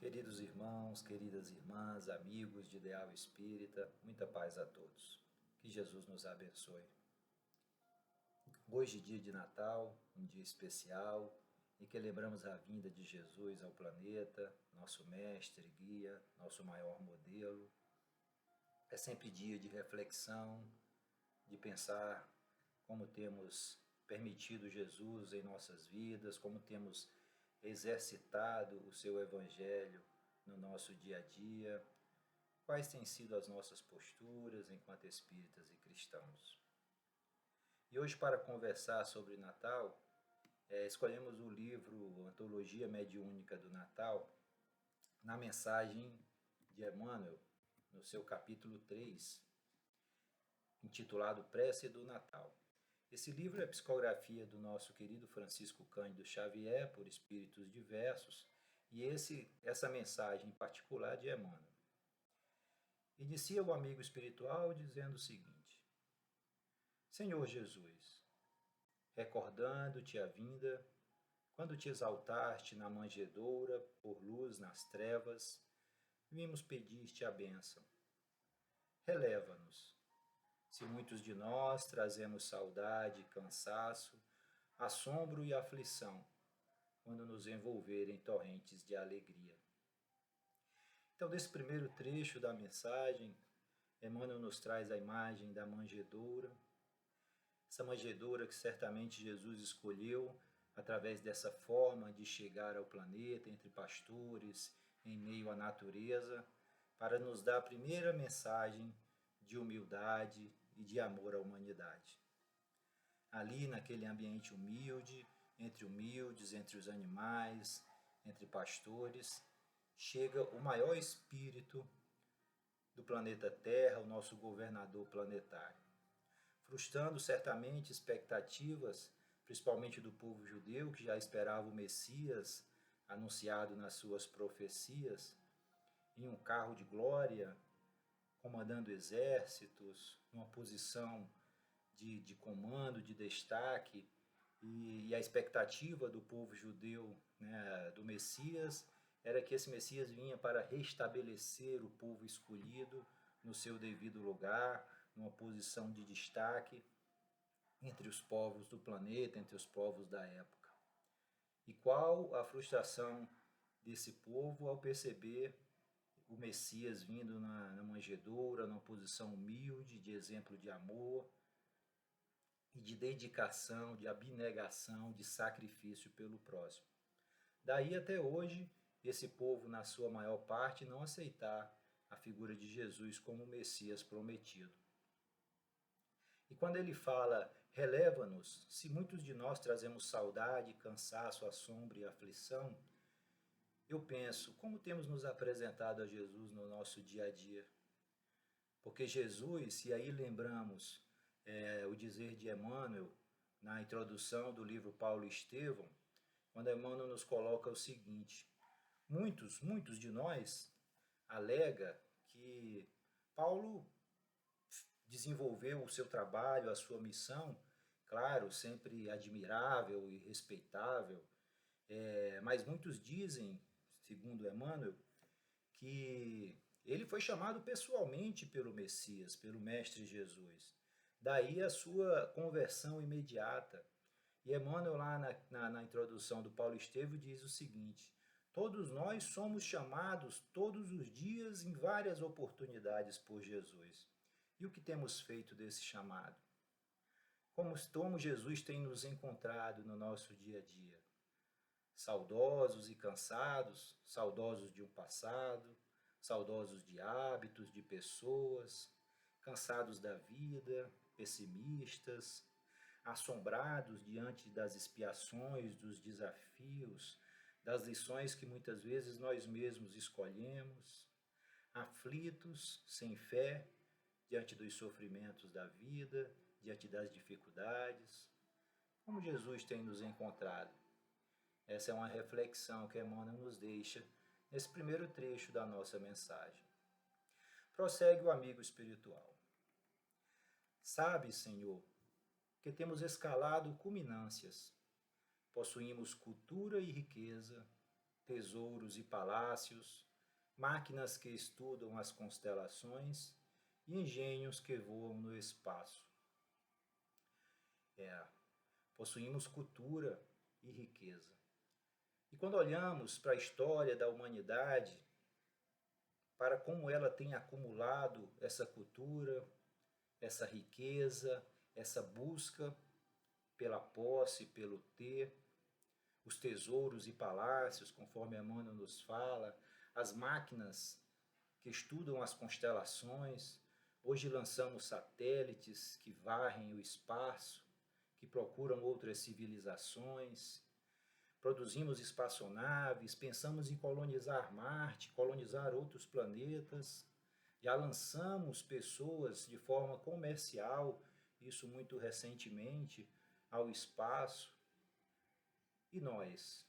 Queridos irmãos, queridas irmãs, amigos de Ideal Espírita, muita paz a todos. Que Jesus nos abençoe. Hoje, dia de Natal, um dia especial, em que lembramos a vinda de Jesus ao planeta, nosso mestre, guia, nosso maior modelo. É sempre dia de reflexão, de pensar como temos permitido Jesus em nossas vidas, como temos exercitado o seu evangelho no nosso dia a dia, quais têm sido as nossas posturas enquanto espíritas e cristãos. E hoje, para conversar sobre Natal, escolhemos o livro Antologia Mediúnica do Natal, na mensagem de Emmanuel, no seu capítulo 3, intitulado Prece do Natal. Esse livro é a psicografia do nosso querido Francisco Cândido Xavier, por espíritos diversos, e essa mensagem em particular de Emmanuel. Inicia o amigo espiritual dizendo o seguinte: Senhor Jesus, recordando-te a vinda, quando te exaltaste na manjedoura, por luz nas trevas, vimos pedir-te a bênção. Releva-nos. Se muitos de nós trazemos saudade, cansaço, assombro e aflição, quando nos envolverem torrentes de alegria. Então, nesse primeiro trecho da mensagem, Emmanuel nos traz a imagem da manjedoura, essa manjedoura que certamente Jesus escolheu através dessa forma de chegar ao planeta, entre pastores, em meio à natureza, para nos dar a primeira mensagem de humildade e de amor à humanidade. Ali, naquele ambiente humilde, entre humildes, entre os animais, entre pastores, chega o maior espírito do planeta Terra, o nosso governador planetário, frustrando certamente expectativas, principalmente do povo judeu, que já esperava o Messias anunciado nas suas profecias, em um carro de glória, comandando exércitos, numa posição de comando, de destaque, e a expectativa do povo judeu, né, do Messias, era que esse Messias vinha para restabelecer o povo escolhido no seu devido lugar, numa posição de destaque entre os povos do planeta, entre os povos da época. E qual a frustração desse povo ao perceber o Messias vindo na manjedoura, numa posição humilde, de exemplo de amor e de dedicação, de abnegação, de sacrifício pelo próximo. Daí até hoje, esse povo, na sua maior parte, não aceitar a figura de Jesus como o Messias prometido. E quando ele fala, releva-nos, se muitos de nós trazemos saudade, cansaço, assombro e aflição, eu penso, como temos nos apresentado a Jesus no nosso dia a dia? Porque Jesus, e aí lembramos o dizer de Emmanuel, na introdução do livro Paulo e Estevão, quando Emmanuel nos coloca o seguinte: muitos de nós alega que Paulo desenvolveu o seu trabalho, a sua missão, claro, sempre admirável e respeitável, mas muitos dizem, segundo Emmanuel, que ele foi chamado pessoalmente pelo Messias, pelo Mestre Jesus. Daí a sua conversão imediata. E Emmanuel, lá na introdução do Paulo Estevão, diz o seguinte: todos nós somos chamados todos os dias em várias oportunidades por Jesus. E o que temos feito desse chamado? Como Jesus tem nos encontrado no nosso dia a dia? Saudosos e cansados, saudosos de um passado, saudosos de hábitos, de pessoas, cansados da vida, pessimistas, assombrados diante das expiações, dos desafios, das lições que muitas vezes nós mesmos escolhemos, aflitos, sem fé, diante dos sofrimentos da vida, diante das dificuldades. Como Jesus tem nos encontrado? Essa é uma reflexão que Emmanuel nos deixa nesse primeiro trecho da nossa mensagem. Prossegue o amigo espiritual. Sabe, Senhor, que temos escalado culminâncias, possuímos cultura e riqueza, tesouros e palácios, máquinas que estudam as constelações e engenhos que voam no espaço. Possuímos cultura e riqueza. E quando olhamos para a história da humanidade, para como ela tem acumulado essa cultura, essa riqueza, essa busca pela posse, pelo ter, os tesouros e palácios, conforme Emmanuel nos fala, as máquinas que estudam as constelações. Hoje lançamos satélites que varrem o espaço, que procuram outras civilizações. Produzimos espaçonaves, pensamos em colonizar Marte, colonizar outros planetas. Já lançamos pessoas de forma comercial, isso muito recentemente, ao espaço. E nós,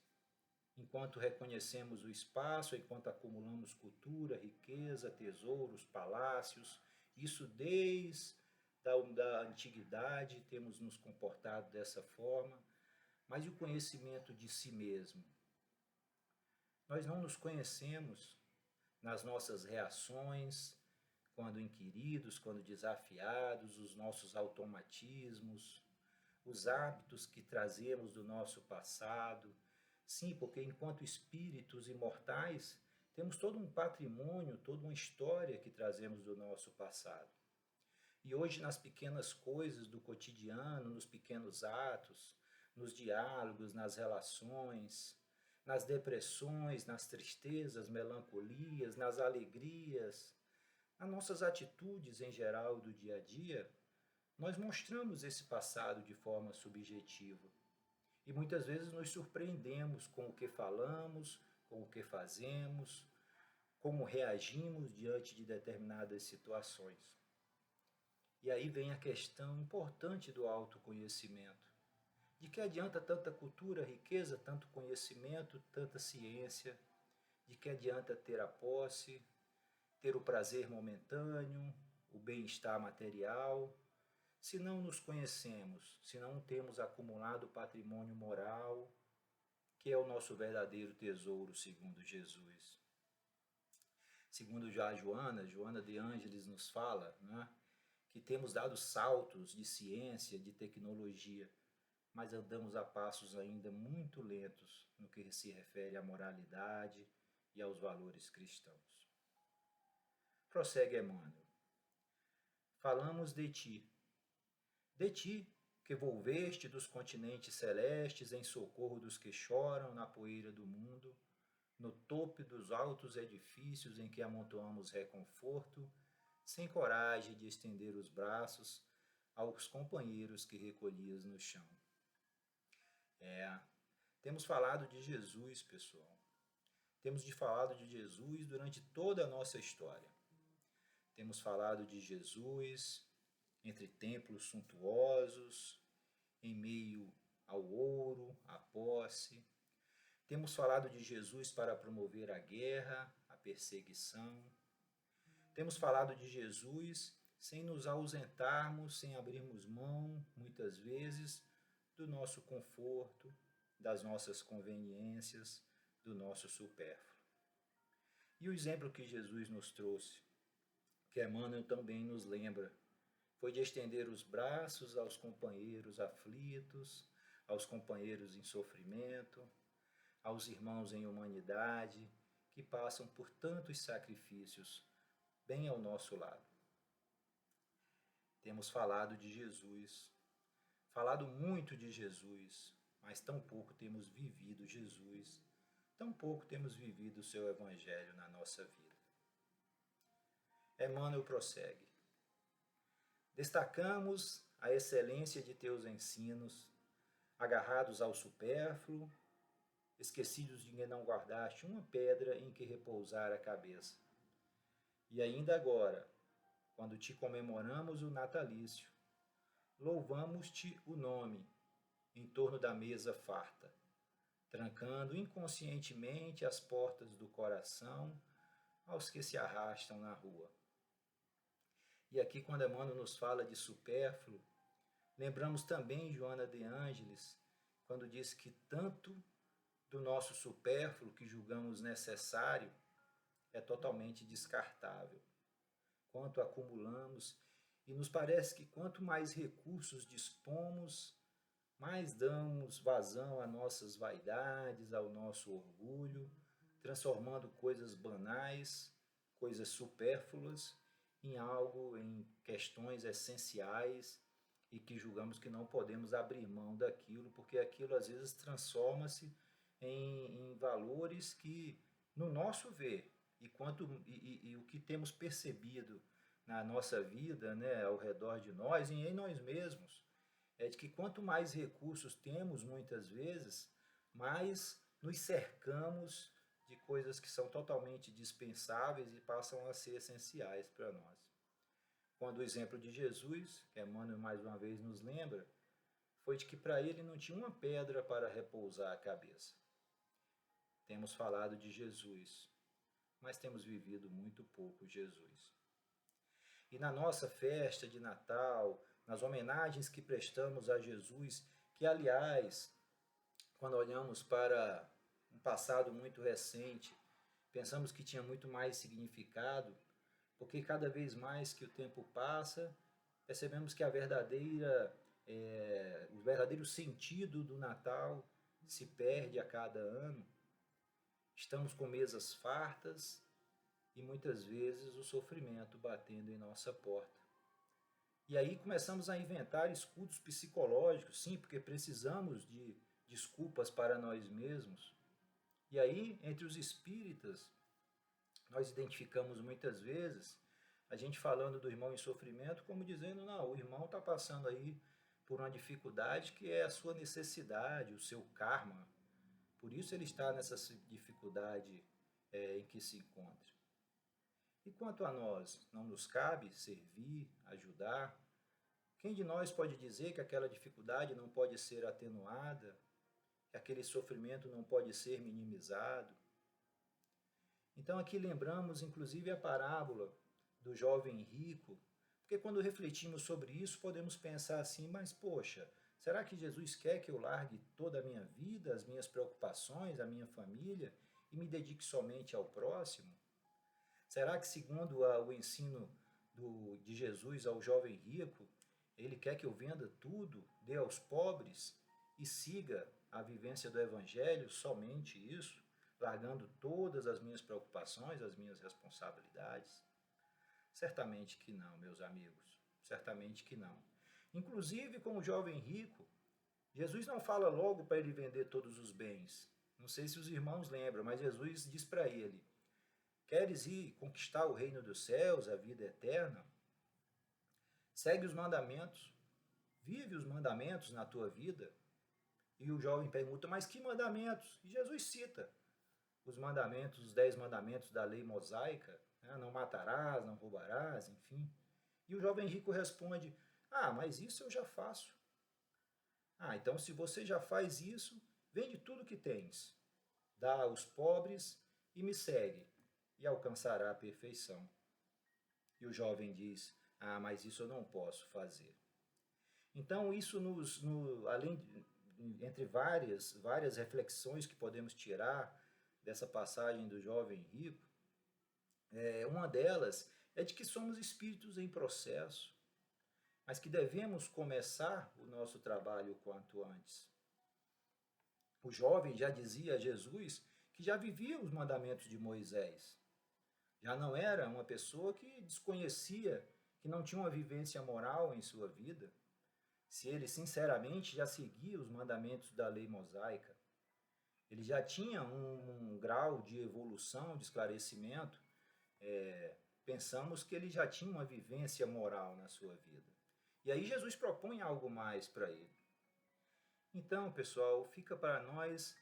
enquanto reconhecemos o espaço, enquanto acumulamos cultura, riqueza, tesouros, palácios, isso desde da antiguidade temos nos comportado dessa forma, mas e o conhecimento de si mesmo? Nós não nos conhecemos nas nossas reações, quando inquiridos, quando desafiados, os nossos automatismos, os hábitos que trazemos do nosso passado. Sim, porque enquanto espíritos imortais, temos todo um patrimônio, toda uma história que trazemos do nosso passado. E hoje, nas pequenas coisas do cotidiano, nos pequenos atos, nos diálogos, nas relações, nas depressões, nas tristezas, melancolias, nas alegrias, nas nossas atitudes em geral do dia a dia, nós mostramos esse passado de forma subjetiva. E muitas vezes nos surpreendemos com o que falamos, com o que fazemos, como reagimos diante de determinadas situações. E aí vem a questão importante do autoconhecimento. De que adianta tanta cultura, riqueza, tanto conhecimento, tanta ciência? De que adianta ter a posse, ter o prazer momentâneo, o bem-estar material, se não nos conhecemos, se não temos acumulado patrimônio moral, que é o nosso verdadeiro tesouro, segundo Jesus? Segundo já Joana de Ângeles nos fala, né, que temos dado saltos de ciência, de tecnologia, mas andamos a passos ainda muito lentos no que se refere à moralidade e aos valores cristãos. Prossegue Emmanuel. Falamos de ti que volveste dos continentes celestes em socorro dos que choram na poeira do mundo, no topo dos altos edifícios em que amontoamos reconforto, sem coragem de estender os braços aos companheiros que recolhias no chão. Temos falado de Jesus, pessoal. Temos falado de Jesus durante toda a nossa história. Temos falado de Jesus entre templos suntuosos, em meio ao ouro, à posse. Temos falado de Jesus para promover a guerra, a perseguição. Temos falado de Jesus sem nos ausentarmos, sem abrirmos mão, muitas vezes, do nosso conforto, das nossas conveniências, do nosso supérfluo. E o exemplo que Jesus nos trouxe, que Emmanuel também nos lembra, foi de estender os braços aos companheiros aflitos, aos companheiros em sofrimento, aos irmãos em humanidade, que passam por tantos sacrifícios bem ao nosso lado. Temos falado de Jesus, falado muito de Jesus, mas tão pouco temos vivido Jesus, tão pouco temos vivido o seu Evangelho na nossa vida. Emmanuel prossegue. Destacamos a excelência de teus ensinos, agarrados ao supérfluo, esquecidos de que não guardaste uma pedra em que repousar a cabeça. E ainda agora, quando te comemoramos o natalício, louvamos-te o nome em torno da mesa farta, trancando inconscientemente as portas do coração aos que se arrastam na rua. E aqui, quando Emmanuel nos fala de supérfluo, lembramos também Joana de Ângeles, quando diz que tanto do nosso supérfluo que julgamos necessário é totalmente descartável. Quanto acumulamos, e nos parece que quanto mais recursos dispomos, mais damos vazão às nossas vaidades, ao nosso orgulho, transformando coisas banais, coisas supérfluas, em algo, em questões essenciais e que julgamos que não podemos abrir mão daquilo, porque aquilo às vezes transforma-se em valores que, no nosso ver, e o que temos percebido na nossa vida, né, ao redor de nós e em nós mesmos, é de que quanto mais recursos temos, muitas vezes, mais nos cercamos de coisas que são totalmente dispensáveis e passam a ser essenciais para nós. Quando o exemplo de Jesus, que Emmanuel mais uma vez nos lembra, foi de que para ele não tinha uma pedra para repousar a cabeça. Temos falado de Jesus, mas temos vivido muito pouco Jesus. E na nossa festa de Natal, nas homenagens que prestamos a Jesus, que aliás, quando olhamos para um passado muito recente, pensamos que tinha muito mais significado, porque cada vez mais que o tempo passa, percebemos que o verdadeiro sentido do Natal se perde a cada ano. Estamos com mesas fartas e muitas vezes o sofrimento batendo em nossa porta. E aí começamos a inventar escudos psicológicos, sim, porque precisamos de desculpas para nós mesmos. E aí, entre os espíritas, nós identificamos muitas vezes a gente falando do irmão em sofrimento como dizendo, não, o irmão está passando aí por uma dificuldade que é a sua necessidade, o seu karma. Por isso ele está nessa dificuldade em que se encontra. E quanto a nós, não nos cabe servir, ajudar? Quem de nós pode dizer que aquela dificuldade não pode ser atenuada, que aquele sofrimento não pode ser minimizado? Então aqui lembramos inclusive a parábola do jovem rico, porque quando refletimos sobre isso podemos pensar assim, mas poxa, será que Jesus quer que eu largue toda a minha vida, as minhas preocupações, a minha família e me dedique somente ao próximo? Será que, segundo o ensino de Jesus ao jovem rico, ele quer que eu venda tudo, dê aos pobres e siga a vivência do Evangelho, somente isso, largando todas as minhas preocupações, as minhas responsabilidades? Certamente que não, meus amigos, certamente que não. Inclusive, com o jovem rico, Jesus não fala logo para ele vender todos os bens. Não sei se os irmãos lembram, mas Jesus diz para ele: queres ir conquistar o reino dos céus, a vida eterna? Segue os mandamentos, vive os mandamentos na tua vida. E o jovem pergunta, mas que mandamentos? E Jesus cita os mandamentos, os 10 mandamentos da lei mosaica, né? Não matarás, não roubarás, enfim. E o jovem rico responde, mas isso eu já faço. Então se você já faz isso, vende tudo que tens, dá aos pobres e me segue, e alcançará a perfeição. E o jovem diz, mas isso eu não posso fazer. Então isso entre várias reflexões que podemos tirar dessa passagem do jovem rico, uma delas é de que somos espíritos em processo, mas que devemos começar o nosso trabalho o quanto antes. O jovem já dizia a Jesus que já vivia os mandamentos de Moisés. Já não era uma pessoa que desconhecia, que não tinha uma vivência moral em sua vida. Se ele sinceramente já seguia os mandamentos da lei mosaica, ele já tinha um grau de evolução, de esclarecimento, pensamos que ele já tinha uma vivência moral na sua vida. E aí Jesus propõe algo mais para ele. Então, pessoal, fica para nós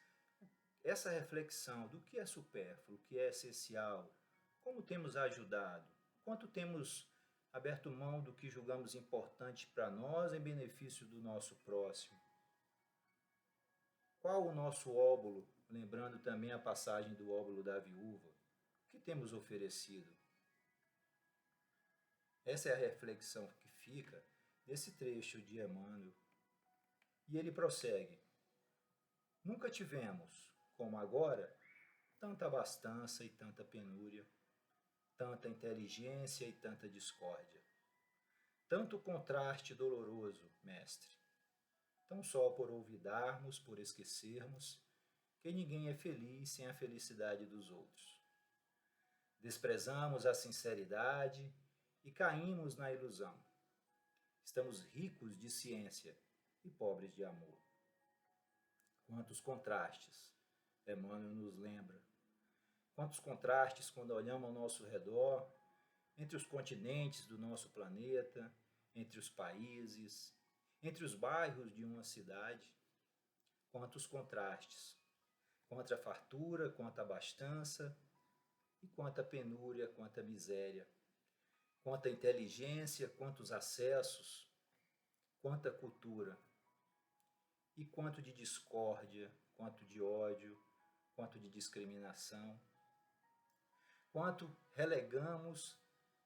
essa reflexão do que é supérfluo, o que é essencial, como temos ajudado, quanto temos aberto mão do que julgamos importante para nós em benefício do nosso próximo. Qual o nosso óbolo, lembrando também a passagem do óbolo da viúva? O que temos oferecido? Essa é a reflexão que fica desse trecho de Emmanuel. E ele prossegue. Nunca tivemos, como agora, tanta abastança e tanta penúria, tanta inteligência e tanta discórdia. Tanto contraste doloroso, mestre, tão só por olvidarmos, por esquecermos, que ninguém é feliz sem a felicidade dos outros. Desprezamos a sinceridade e caímos na ilusão. Estamos ricos de ciência e pobres de amor. Quantos contrastes, Emmanuel nos lembra. Quantos contrastes quando olhamos ao nosso redor, entre os continentes do nosso planeta, entre os países, entre os bairros de uma cidade. Quantos contrastes, quanta fartura, quanta abastança, e quanta penúria, quanta miséria, quanta inteligência, quantos acessos, quanta cultura, e quanto de discórdia, quanto de ódio, quanto de discriminação, quanto relegamos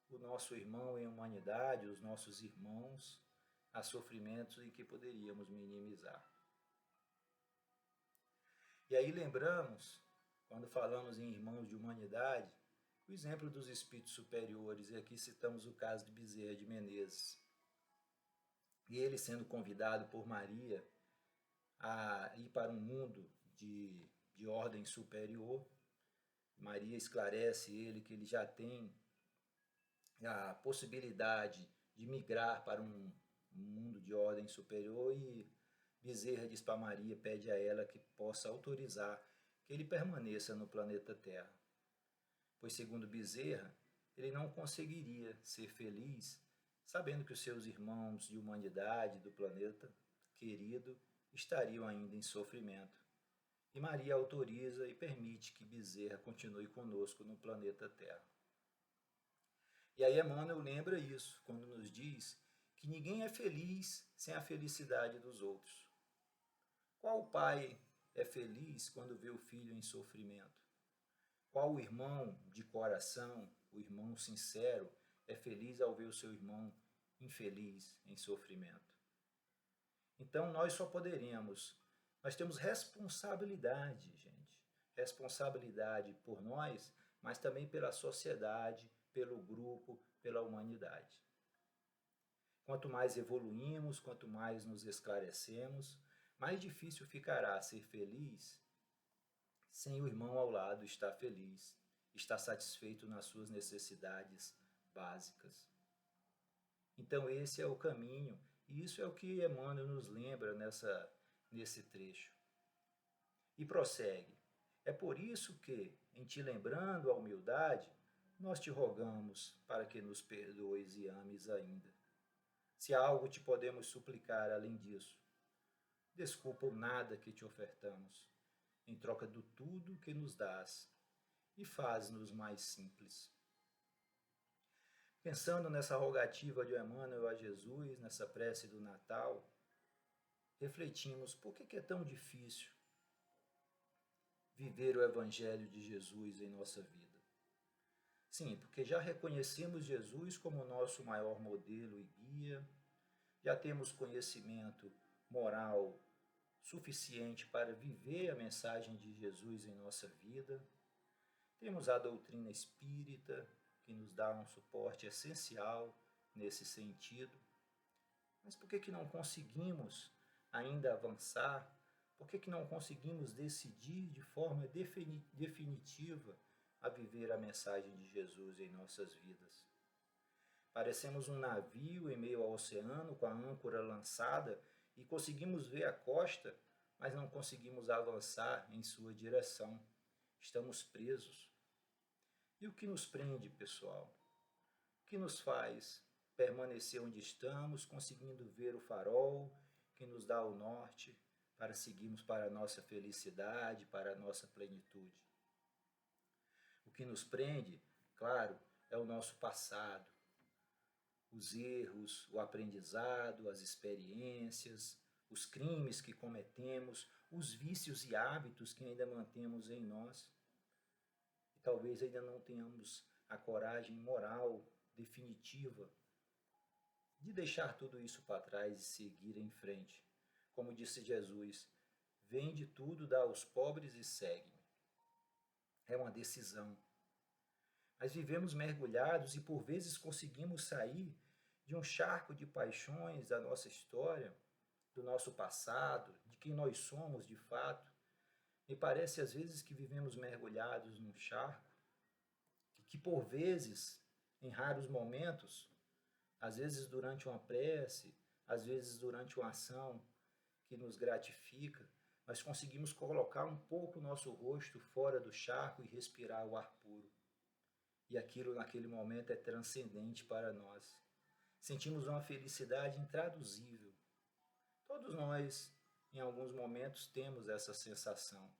o nosso irmão em humanidade, os nossos irmãos, a sofrimentos em que poderíamos minimizar. E aí lembramos, quando falamos em irmãos de humanidade, o exemplo dos espíritos superiores, e aqui citamos o caso de Bezerra de Menezes. E ele sendo convidado por Maria a ir para um mundo de ordem superior, Maria esclarece ele que ele já tem a possibilidade de migrar para um mundo de ordem superior, e Bezerra diz para Maria, pede a ela que possa autorizar que ele permaneça no planeta Terra. Pois, segundo Bezerra, ele não conseguiria ser feliz sabendo que os seus irmãos de humanidade do planeta querido estariam ainda em sofrimento. E Maria autoriza e permite que Bezerra continue conosco no planeta Terra. E aí Emmanuel lembra isso, quando nos diz que ninguém é feliz sem a felicidade dos outros. Qual pai é feliz quando vê o filho em sofrimento? Qual irmão de coração, o irmão sincero, é feliz ao ver o seu irmão infeliz em sofrimento? Então nós temos responsabilidade, gente. Responsabilidade por nós, mas também pela sociedade, pelo grupo, pela humanidade. Quanto mais evoluímos, quanto mais nos esclarecemos, mais difícil ficará ser feliz sem o irmão ao lado estar feliz, estar satisfeito nas suas necessidades básicas. Então esse é o caminho, e isso é o que Emmanuel nos lembra nesse trecho. E prossegue. É por isso que, em te lembrando a humildade, nós te rogamos para que nos perdoes e ames ainda. Se há algo te podemos suplicar além disso, desculpa o nada que te ofertamos, em troca do tudo que nos dás, e faz-nos mais simples. Pensando nessa rogativa de Emmanuel a Jesus, nessa prece do Natal, refletimos por que é tão difícil viver o Evangelho de Jesus em nossa vida. Sim, porque já reconhecemos Jesus como nosso maior modelo e guia, já temos conhecimento moral suficiente para viver a mensagem de Jesus em nossa vida, temos a doutrina espírita, que nos dá um suporte essencial nesse sentido. Mas por que não conseguimos ainda avançar? Por que não conseguimos decidir de forma definitiva a viver a mensagem de Jesus em nossas vidas? Parecemos um navio em meio ao oceano com a âncora lançada e conseguimos ver a costa, mas não conseguimos avançar em sua direção. Estamos presos. E o que nos prende, pessoal? O que nos faz permanecer onde estamos, conseguindo ver o farol que nos dá o norte para seguirmos para a nossa felicidade, para a nossa plenitude? O que nos prende, claro, é o nosso passado, os erros, o aprendizado, as experiências, os crimes que cometemos, os vícios e hábitos que ainda mantemos em nós. E talvez ainda não tenhamos a coragem moral definitiva de deixar tudo isso para trás e seguir em frente. Como disse Jesus, vende tudo, dá aos pobres e segue-me. É uma decisão. Mas vivemos mergulhados e por vezes conseguimos sair de um charco de paixões da nossa história, do nosso passado, de quem nós somos de fato. Me parece às vezes que vivemos mergulhados num charco, que por vezes, em raros momentos, às vezes durante uma prece, às vezes durante uma ação que nos gratifica, nós conseguimos colocar um pouco o nosso rosto fora do charco e respirar o ar puro. E aquilo naquele momento é transcendente para nós. Sentimos uma felicidade intraduzível. Todos nós, em alguns momentos, temos essa sensação.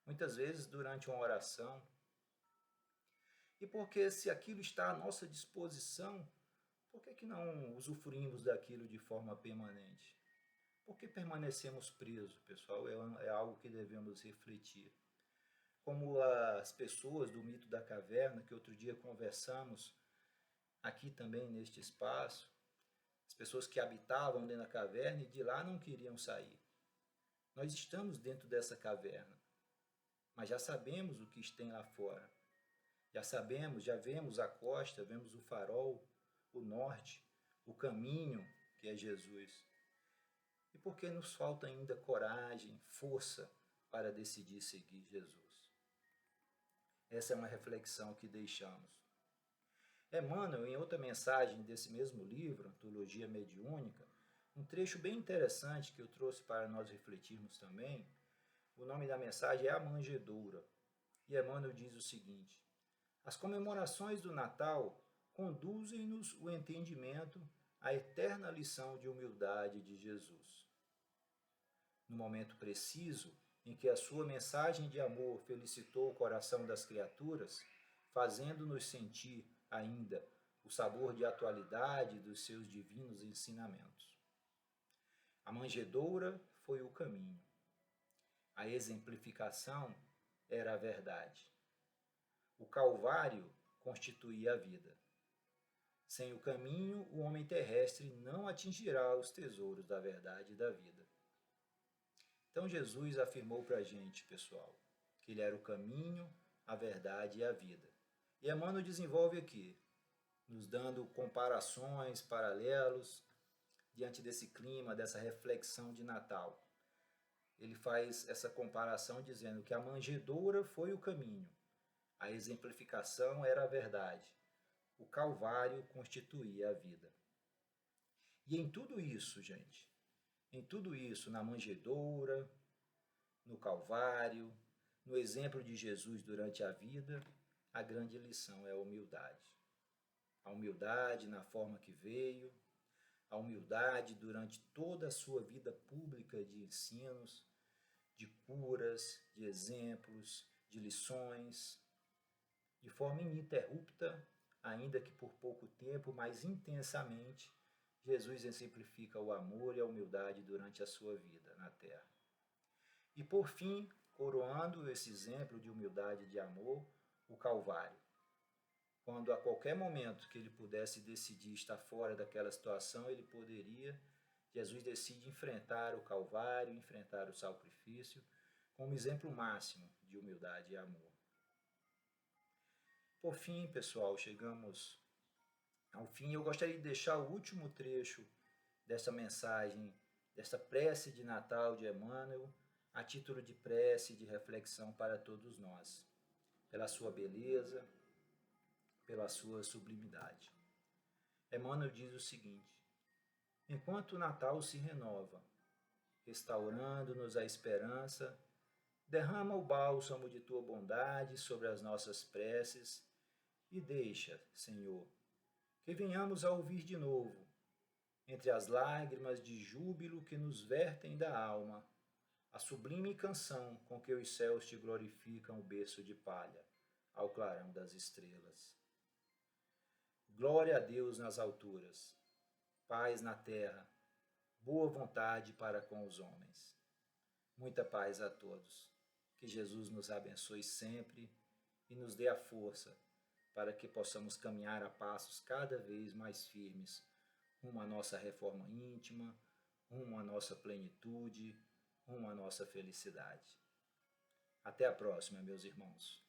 Muitas vezes durante uma oração. E porque se aquilo está à nossa disposição, por que não usufruímos daquilo de forma permanente? Por que permanecemos presos, pessoal? É algo que devemos refletir. Como as pessoas do mito da caverna, que outro dia conversamos aqui também neste espaço, as pessoas que habitavam dentro da caverna e de lá não queriam sair. Nós estamos dentro dessa caverna, mas já sabemos o que tem lá fora. Já sabemos, já vemos a costa, vemos o farol, o norte, o caminho que é Jesus. E por que nos falta ainda coragem, força para decidir seguir Jesus? Essa é uma reflexão que deixamos. Emmanuel, em outra mensagem desse mesmo livro, Antologia Mediúnica, um trecho bem interessante que eu trouxe para nós refletirmos também, o nome da mensagem é A Manjedoura. E Emmanuel diz o seguinte: as comemorações do Natal conduzem-nos o entendimento à eterna lição de humildade de Jesus. No momento preciso em que a sua mensagem de amor felicitou o coração das criaturas, fazendo-nos sentir ainda o sabor de atualidade dos seus divinos ensinamentos. A manjedoura foi o caminho. A exemplificação era a verdade. O Calvário constituía a vida. Sem o caminho, o homem terrestre não atingirá os tesouros da verdade e da vida. Então Jesus afirmou para a gente, pessoal, que ele era o caminho, a verdade e a vida. E Emmanuel desenvolve aqui, nos dando comparações, paralelos, diante desse clima, dessa reflexão de Natal. Ele faz essa comparação dizendo que a manjedoura foi o caminho, a exemplificação era a verdade, o Calvário constituía a vida. E em tudo isso, gente, em tudo isso, na manjedoura, no Calvário, no exemplo de Jesus durante a vida, a grande lição é a humildade. A humildade na forma que veio, a humildade durante toda a sua vida pública de ensinos, de curas, de exemplos, de lições, de forma ininterrupta, ainda que por pouco tempo, mas intensamente, Jesus exemplifica o amor e a humildade durante a sua vida na terra. E por fim, coroando esse exemplo de humildade e de amor, o Calvário. Quando a qualquer momento que ele pudesse decidir estar fora daquela situação, ele poderia, Jesus decide enfrentar o Calvário, enfrentar o sacrifício, como exemplo máximo de humildade e amor. Por fim, pessoal, chegamos ao fim. Eu gostaria de deixar o último trecho dessa mensagem, dessa prece de Natal de Emmanuel, a título de prece e de reflexão para todos nós, pela sua beleza, pela sua sublimidade. Emmanuel diz o seguinte: enquanto o Natal se renova, restaurando-nos a esperança, derrama o bálsamo de tua bondade sobre as nossas preces e deixa, Senhor, que venhamos a ouvir de novo, entre as lágrimas de júbilo que nos vertem da alma, a sublime canção com que os céus te glorificam o berço de palha, ao clarão das estrelas. Glória a Deus nas alturas, paz na terra, boa vontade para com os homens. Muita paz a todos. Que Jesus nos abençoe sempre e nos dê a força para que possamos caminhar a passos cada vez mais firmes rumo à nossa reforma íntima, rumo à nossa plenitude, rumo à nossa felicidade. Até a próxima, meus irmãos.